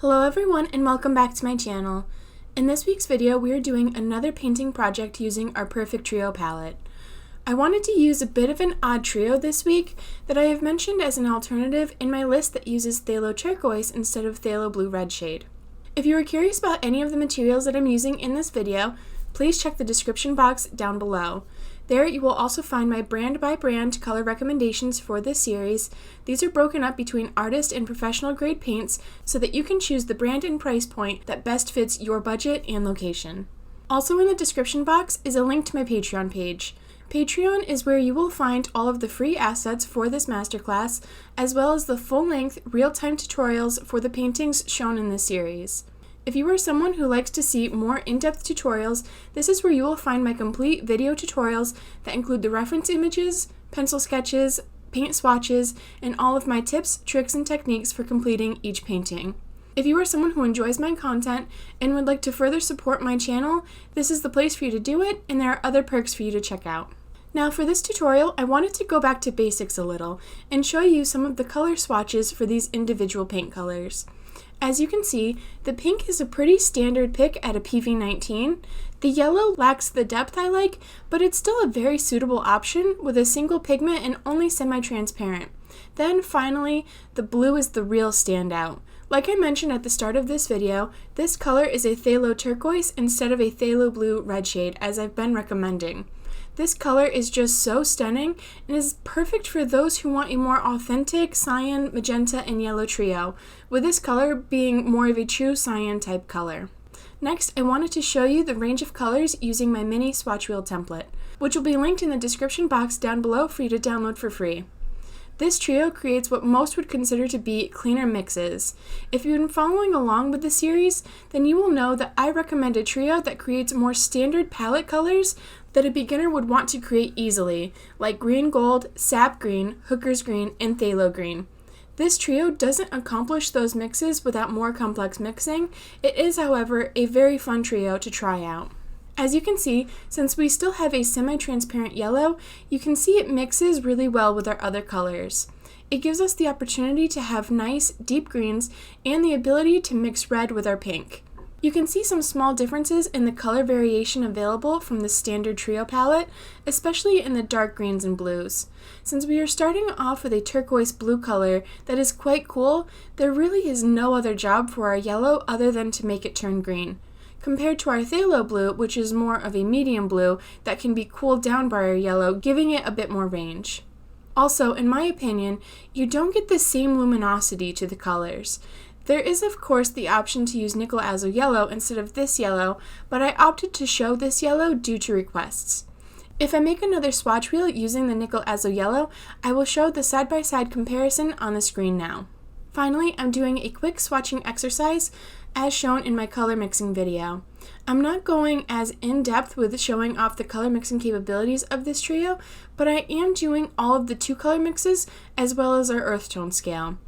Hello everyone and welcome back to my channel. In this week's video we are doing another painting project using our Perfect Trio palette. I wanted to use a bit of an odd trio this week that I have mentioned as an alternative in my list that uses phthalo turquoise instead of phthalo blue red shade. If you are curious about any of the materials that I'm using in this video, please check the description box down below. There you will also find my brand by brand color recommendations for this series. These are broken up between artist and professional grade paints so that you can choose the brand and price point that best fits your budget and location. Also in the description box is a link to my Patreon page. Patreon is where you will find all of the free assets for this masterclass, as well as the full-length, real-time tutorials for the paintings shown in this series. If you are someone who likes to see more in-depth tutorials, this is where you will find my complete video tutorials that include the reference images, pencil sketches, paint swatches, and all of my tips, tricks, and techniques for completing each painting. If you are someone who enjoys my content and would like to further support my channel, this is the place for you to do it, and there are other perks for you to check out. Now for this tutorial, I wanted to go back to basics a little and show you some of the color swatches for these individual paint colors. As you can see, the pink is a pretty standard pick at a PV19. The yellow lacks the depth I like, but it's still a very suitable option with a single pigment and only semi-transparent. Then finally, the blue is the real standout. Like I mentioned at the start of this video, this color is a phthalo turquoise instead of a phthalo blue red shade, as I've been recommending. This color is just so stunning and is perfect for those who want a more authentic cyan, magenta, and yellow trio, with this color being more of a true cyan type color. Next, I wanted to show you the range of colors using my mini swatch wheel template, which will be linked in the description box down below for you to download for free. This trio creates what most would consider to be cleaner mixes. If you've been following along with the series, then you will know that I recommend a trio that creates more standard palette colors that a beginner would want to create easily, like green gold, sap green, hooker's green, and phthalo green. This trio doesn't accomplish those mixes without more complex mixing. It is, however, a very fun trio to try out. As you can see, since we still have a semi-transparent yellow, you can see it mixes really well with our other colors. It gives us the opportunity to have nice, deep greens and the ability to mix red with our pink. You can see some small differences in the color variation available from the standard trio palette, especially in the dark greens and blues. Since we are starting off with a turquoise blue color that is quite cool, there really is no other job for our yellow other than to make it turn green, compared to our phthalo blue, which is more of a medium blue that can be cooled down by our yellow, giving it a bit more range. Also, in my opinion, you don't get the same luminosity to the colors. There is of course the option to use nickel azo yellow instead of this yellow, but I opted to show this yellow due to requests. If I make another swatch wheel using the nickel azo yellow, I will show the side-by-side comparison on the screen now. Finally, I'm doing a quick swatching exercise as shown in my color mixing video. I'm not going as in-depth with showing off the color mixing capabilities of this trio, but I am doing all of the two color mixes as well as our earth tone scale.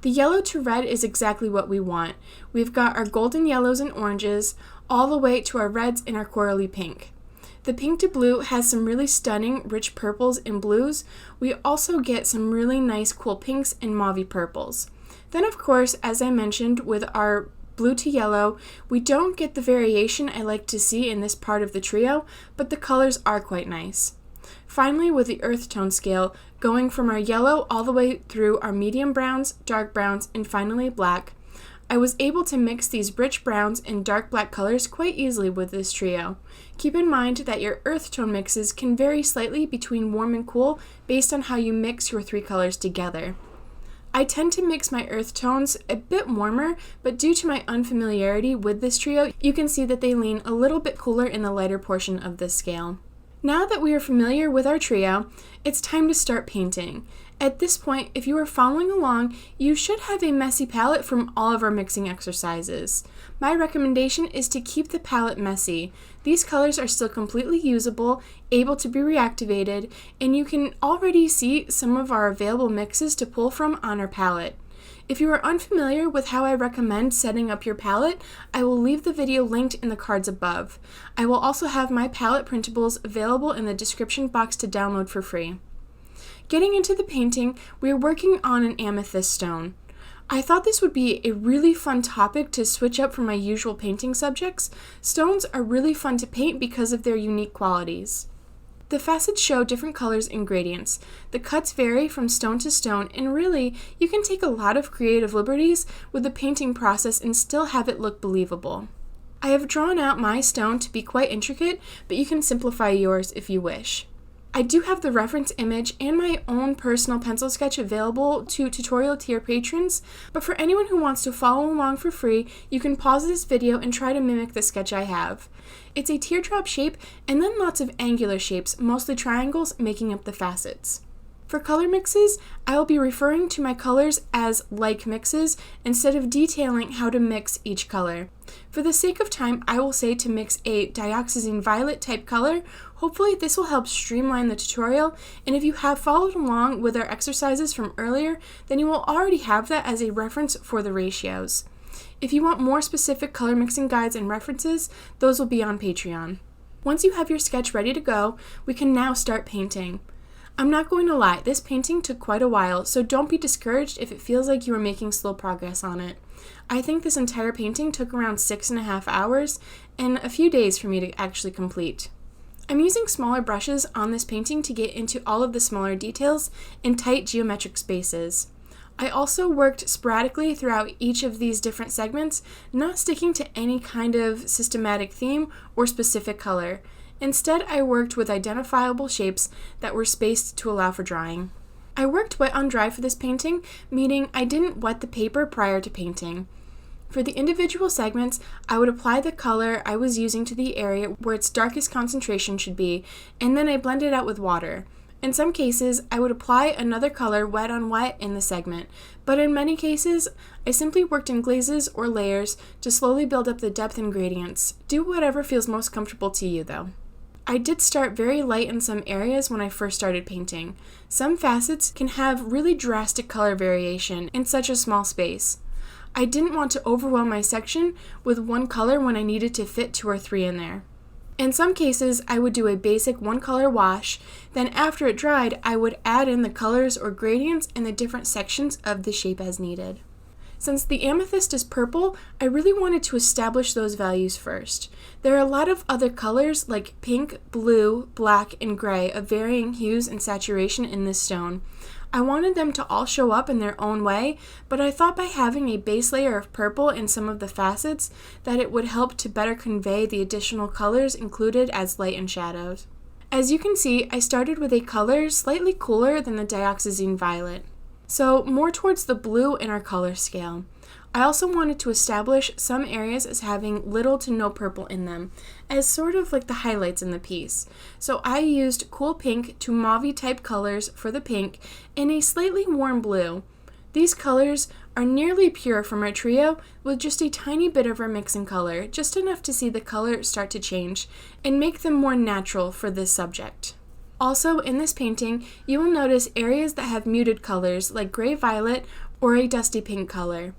The yellow to red is exactly what we want. We've got our golden yellows and oranges, all the way to our reds and our corally pink. The pink to blue has some really stunning rich purples and blues. We also get some really nice cool pinks and mauvey purples. Then of course, as I mentioned, with our blue to yellow, we don't get the variation I like to see in this part of the trio, but the colors are quite nice. Finally, with the earth tone scale, going from our yellow all the way through our medium browns, dark browns, and finally black, I was able to mix these rich browns and dark black colors quite easily with this trio. Keep in mind that your earth tone mixes can vary slightly between warm and cool based on how you mix your three colors together. I tend to mix my earth tones a bit warmer, but due to my unfamiliarity with this trio, you can see that they lean a little bit cooler in the lighter portion of this scale. Now that we are familiar with our trio, it's time to start painting. At this point, if you are following along, you should have a messy palette from all of our mixing exercises. My recommendation is to keep the palette messy. These colors are still completely usable, able to be reactivated, and you can already see some of our available mixes to pull from on our palette. If you are unfamiliar with how I recommend setting up your palette, I will leave the video linked in the cards above. I will also have my palette printables available in the description box to download for free. Getting into the painting, we are working on an amethyst stone. I thought this would be a really fun topic to switch up from my usual painting subjects. Stones are really fun to paint because of their unique qualities. The facets show different colors and gradients. The cuts vary from stone to stone, and really, you can take a lot of creative liberties with the painting process and still have it look believable. I have drawn out my stone to be quite intricate, but you can simplify yours if you wish. I do have the reference image and my own personal pencil sketch available to tutorial tier patrons, but for anyone who wants to follow along for free, you can pause this video and try to mimic the sketch I have. It's a teardrop shape and then lots of angular shapes, mostly triangles, making up the facets. For color mixes, I will be referring to my colors as like mixes instead of detailing how to mix each color. For the sake of time, I will say to mix a dioxazine violet type color. Hopefully this will help streamline the tutorial, and if you have followed along with our exercises from earlier, then you will already have that as a reference for the ratios. If you want more specific color mixing guides and references, those will be on Patreon. Once you have your sketch ready to go, we can now start painting. I'm not going to lie, this painting took quite a while, so don't be discouraged if it feels like you are making slow progress on it. I think this entire painting took around 6.5 hours and a few days for me to actually complete. I'm using smaller brushes on this painting to get into all of the smaller details in tight geometric spaces. I also worked sporadically throughout each of these different segments, not sticking to any kind of systematic theme or specific color. Instead, I worked with identifiable shapes that were spaced to allow for drying. I worked wet on dry for this painting, meaning I didn't wet the paper prior to painting. For the individual segments, I would apply the color I was using to the area where its darkest concentration should be, and then I blend it out with water. In some cases, I would apply another color wet on wet in the segment, but in many cases, I simply worked in glazes or layers to slowly build up the depth and gradients. Do whatever feels most comfortable to you, though. I did start very light in some areas when I first started painting. Some facets can have really drastic color variation in such a small space. I didn't want to overwhelm my section with one color when I needed to fit 2 or 3 in there. In some cases, I would do a basic one color wash, then after it dried, I would add in the colors or gradients in the different sections of the shape as needed. Since the amethyst is purple, I really wanted to establish those values first. There are a lot of other colors like pink, blue, black, and gray of varying hues and saturation in this stone. I wanted them to all show up in their own way, but I thought by having a base layer of purple in some of the facets that it would help to better convey the additional colors included as light and shadows. As you can see, I started with a color slightly cooler than the dioxazine violet, so more towards the blue in our color scale. I also wanted to establish some areas as having little to no purple in them, as sort of like the highlights in the piece. So I used cool pink to mauve type colors for the pink and a slightly warm blue. These colors are nearly pure from our trio with just a tiny bit of remix in color, just enough to see the color start to change and make them more natural for this subject. Also, in this painting, you will notice areas that have muted colors like gray-violet or a dusty pink color.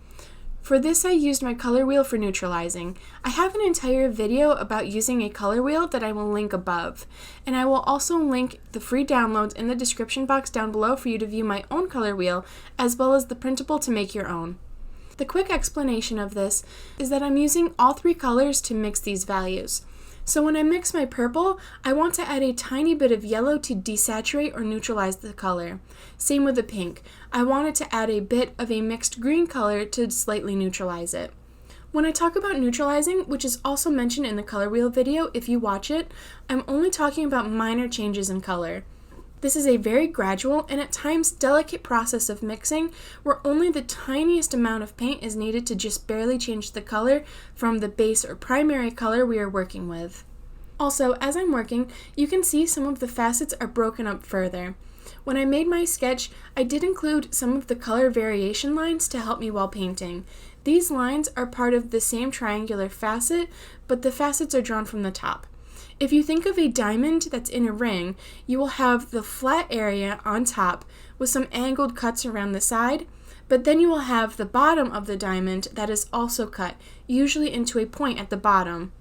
For this, I used my color wheel for neutralizing. I have an entire video about using a color wheel that I will link above, and I will also link the free downloads in the description box down below for you to view my own color wheel, as well as the printable to make your own. The quick explanation of this is that I'm using all 3 colors to mix these values. So when I mix my purple, I want to add a tiny bit of yellow to desaturate or neutralize the color. Same with the pink. I wanted to add a bit of a mixed green color to slightly neutralize it. When I talk about neutralizing, which is also mentioned in the color wheel video if you watch it, I'm only talking about minor changes in color. This is a very gradual and at times delicate process of mixing where only the tiniest amount of paint is needed to just barely change the color from the base or primary color we are working with. Also, as I'm working, you can see some of the facets are broken up further. When I made my sketch, I did include some of the color variation lines to help me while painting. These lines are part of the same triangular facet, but the facets are drawn from the top. If you think of a diamond that's in a ring, you will have the flat area on top with some angled cuts around the side, but then you will have the bottom of the diamond that is also cut, usually into a point at the bottom.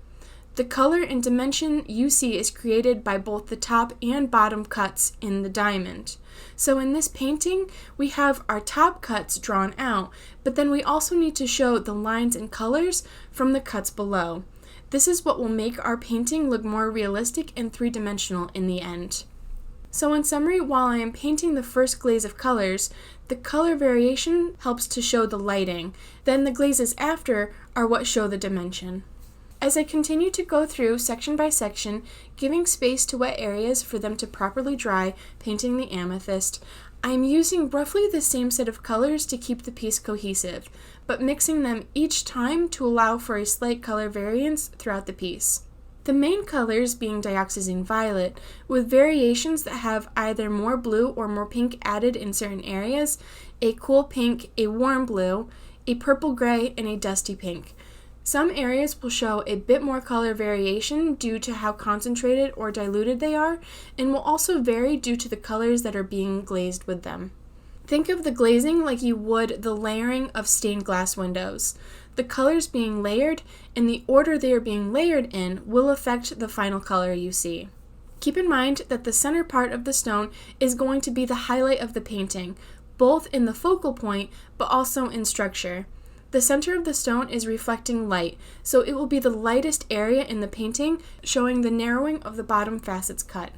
The color and dimension you see is created by both the top and bottom cuts in the diamond. So in this painting, we have our top cuts drawn out, but then we also need to show the lines and colors from the cuts below. This is what will make our painting look more realistic and three-dimensional in the end. So in summary, while I am painting the first glaze of colors, the color variation helps to show the lighting. Then the glazes after are what show the dimension. As I continue to go through section by section, giving space to wet areas for them to properly dry, painting the amethyst, I am using roughly the same set of colors to keep the piece cohesive, but mixing them each time to allow for a slight color variance throughout the piece. The main colors being dioxazine violet, with variations that have either more blue or more pink added in certain areas, a cool pink, a warm blue, a purple gray, and a dusty pink. Some areas will show a bit more color variation due to how concentrated or diluted they are, and will also vary due to the colors that are being glazed with them. Think of the glazing like you would the layering of stained glass windows. The colors being layered and the order they are being layered in will affect the final color you see. Keep in mind that the center part of the stone is going to be the highlight of the painting, both in the focal point but also in structure. The center of the stone is reflecting light, so it will be the lightest area in the painting, showing the narrowing of the bottom facets cut.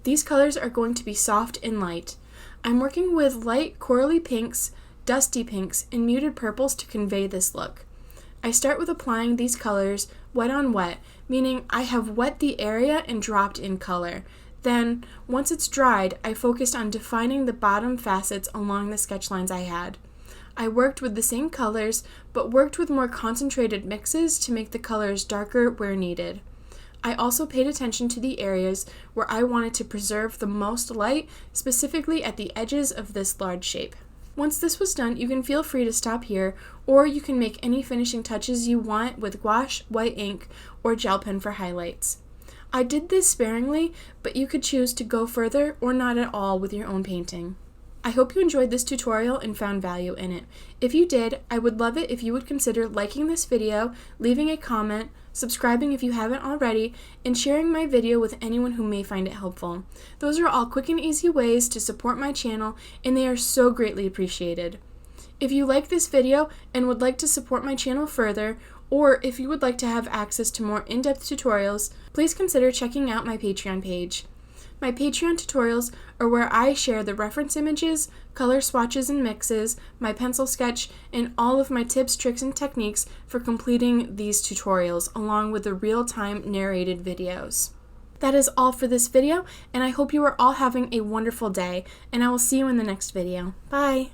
These colors are going to be soft and light. I'm working with light corally pinks, dusty pinks, and muted purples to convey this look. I start with applying these colors wet on wet, meaning I have wet the area and dropped in color. Then, once it's dried, I focused on defining the bottom facets along the sketch lines I had. I worked with the same colors, but worked with more concentrated mixes to make the colors darker where needed. I also paid attention to the areas where I wanted to preserve the most light, specifically at the edges of this large shape. Once this was done, you can feel free to stop here, or you can make any finishing touches you want with gouache, white ink, or gel pen for highlights. I did this sparingly, but you could choose to go further or not at all with your own painting. I hope you enjoyed this tutorial and found value in it. If you did, I would love it if you would consider liking this video, leaving a comment, subscribing if you haven't already, and sharing my video with anyone who may find it helpful. Those are all quick and easy ways to support my channel, and they are so greatly appreciated. If you like this video and would like to support my channel further, or if you would like to have access to more in-depth tutorials, please consider checking out my Patreon page. My Patreon tutorials are where I share the reference images, color swatches and mixes, my pencil sketch, and all of my tips, tricks, and techniques for completing these tutorials, along with the real-time narrated videos. That is all for this video, and I hope you are all having a wonderful day, and I will see you in the next video. Bye!